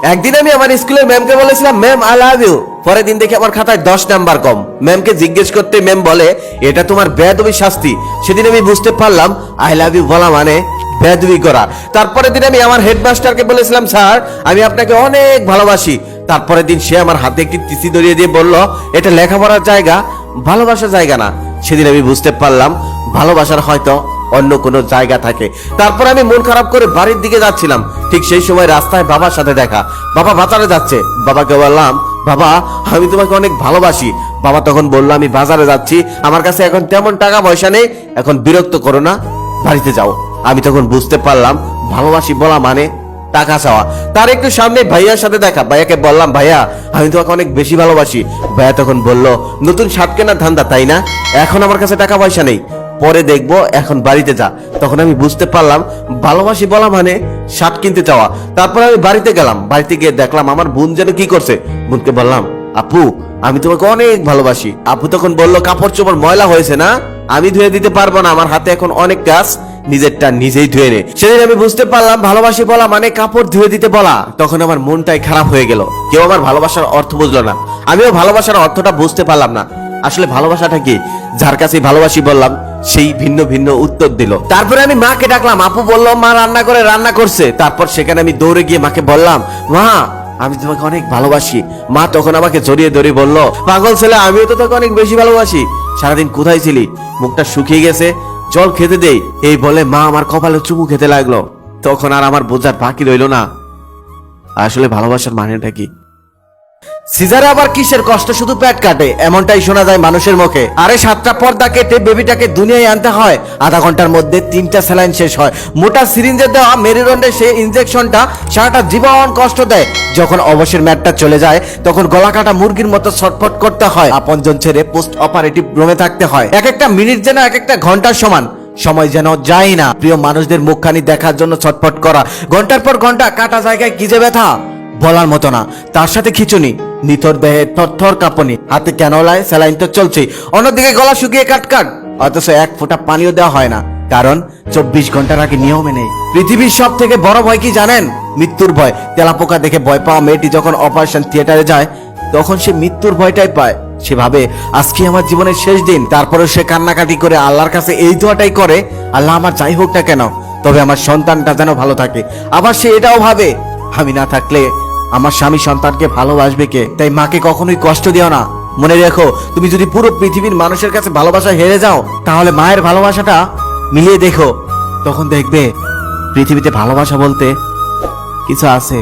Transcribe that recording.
একদিন আমি আমার স্কুলের ম্যামকে বলেছিলাম, ম্যাম আই লাভ ইউ। পরের দিন দেখি আমার খাতায় 10 নাম্বার কম। ম্যামকে জিজ্ঞেস করতে ম্যাম বলে, এটা তোমার বেয়াদবি শাস্তি। সেদিন আমি বুঝতে পারলাম আই লাভ ইউ বলা মানে বেয়াদবি করা। তারপরের দিন আমি আমার হেডমাস্টারকে বলেছিলাম, স্যার আমি আপনাকে অনেক ভালোবাসি। তারপরের দিন সে আমার হাতে একটি টিসি ধরিয়ে দিয়ে বলল, এটা লেখাপড়ার জায়গা, ভালোবাসার জায়গা না। সেদিন আমি বুঝতে পারলাম ভালোবাসার হয়তো অন্য কোনো জায়গা থাকে। তারপর আমি মন খারাপ করে বাড়ির দিকে যাচ্ছিলাম, ঠিক সেই সময় রাস্তায় বাবার সাথে দেখা। বাবা বাজারে যাচ্ছে। বাবাকে বললাম, বাবা আমি তোমাকে অনেক ভালোবাসি। বাবা তখন বললো, আমি বাজারে যাচ্ছি, আমার কাছে এখন তেমন টাকা পয়সা নেই, এখন বিরক্ত করো না, বাড়িতে যাও। আমি তখন বুঝতে পারলাম ভালোবাসি বলা মানে টাকা চাওয়া। তার একটু সামনে ভাইয়ার সাথে দেখা। ভাইয়াকে বললাম, ভাইয়া আমি তোমাকে অনেক বেশি ভালোবাসি। ভাইয়া তখন বলল, নতুন শার্ট কেনার ধান্দা তাই না, এখন আমার কাছে টাকা পয়সা নেই, পরে দেখবো, এখন বাড়িতে যা। তখন আমি বুঝতে পারলাম ভালোবাসি বলা মানে শার্ট কিনতে চাওয়া। তারপর আমি বাড়িতে গেলাম। বাড়িতে গিয়ে দেখলাম আমার বোন যেন কি করছে। বোনকে বললাম, আপু আমি তোমাকে অনেক ভালোবাসি। আপু তখন বলল, কাপড় চোপড় ময়লা হয়েছে না, আমি ধুয়ে দিতে পারবো না, আমার হাতে এখন অনেক কাজ, নিজেরটা নিজেই ধুয়ে নে। সেদিন আমি বুঝতে পারলাম ভালোবাসি বলা মানে কাপড় ধুয়ে দিতে বলা। তখন আমার মনটাই খারাপ হয়ে গেল। কেউ আমার ভালোবাসার অর্থ বুঝলো না, আমিও ভালোবাসার অর্থটা বুঝতে পারলাম না। আসলে ভালোবাসাটা কি, যার কাছে ভালোবাসি বললাম সেই ভিন্ন ভিন্ন উত্তর দিল। তারপরে আমি মাকে ডাকলাম। আপু বললো মা রান্না করে রান্না করছে। তারপর সেখানে আমি দৌড়ে গিয়ে মাকে বললাম, মা আমি তোমাকে অনেক ভালোবাসি। মা তখন আমাকে জড়িয়ে ধরে বলল, পাগল ছেলে আমিও তো তোকে অনেক বেশি ভালোবাসি, সারাদিন কোথায় ছিলি, মুখটা শুকিয়ে গেছে, জল খেতে দেই। এই বলে মা আমার কপালে চুমু খেতে লাগলো। তখন আর আমার বোঝার বাকি রইল না আসলে ভালোবাসার মানেটা কি। সিজারে আবার কিসের কষ্ট, শুধু পেট কাটে, এমনটাই শোনা যায় মানুষের মুখে। আরে 7টা পর্দা কেটে বেবিটাকে দুনিয়ায় আনতে হয়, আধা ঘন্টার মধ্যে 3টা স্যালাইন শেষ হয়। মোটা সিরিঞ্জে দেওয়া মেরুদণ্ডে সেই ইনজেকশনটা সারাটা জীবন কষ্ট দেয়। যখন অবসর ম্যাটটা চলে যায় তখন গলা কাটা মুরগির মতো ছটফট করতে হয়, আপনজন ছেড়ে পোস্ট অপারেটিভ রুমে থাকতে হয়। এক একটা মিনিট যেন এক একটা ঘন্টার সমান, সময় যেন যায় না। প্রিয় মানুষদের মুখখানি দেখার জন্য ছটফট করা, ঘন্টার পর ঘন্টা কাটা জায়গায় কি যে ব্যথা বলার মতো না। তার সাথে খিচুনি, নিথর দেহে থরথর কাঁপুনি, হাতে ক্যানোলায় স্যালাইন তো চলছে, অন্যদিকে গলা শুকিয়ে কাটকাট, অথচ এক ফোঁটা পানিও দেওয়া হয় না, কারণ 24 ঘন্টার আগে নিয়মে নেই। পৃথিবীর সব থেকে বড় ভয় কি জানেন? মৃত্যুর ভয়। তেলাপোকা দেখে ভয় পাওয়া মেয়েটি যখন অপারেশন থিয়েটারে যায় তখন সে মৃত্যুর ভয়টাই পায়। সে ভাবে আজকে আমার জীবনের শেষ দিন। তারপরে সে কান্নাকাটি করে আল্লাহর কাছে এই দোয়াটাই করে, আল্লাহ আমার যাই হোক না কেন তবে আমার সন্তানটা যেন ভালো থাকে। আবার সে এটাও ভাবে, আমি না থাকলে আমার স্বামী সন্তানকে ভালোবাসবে কে। তাই মাকে কখনোই কষ্ট দিও না। মনে রেখো, তুমি যদি পুরো পৃথিবীর মানুষের কাছে ভালোবাসা হেরে যাও তাহলে মায়ের ভালোবাসাটা মিলিয়ে দেখো, তখন দেখবে পৃথিবীতে ভালোবাসা বলতে কিছু আছে।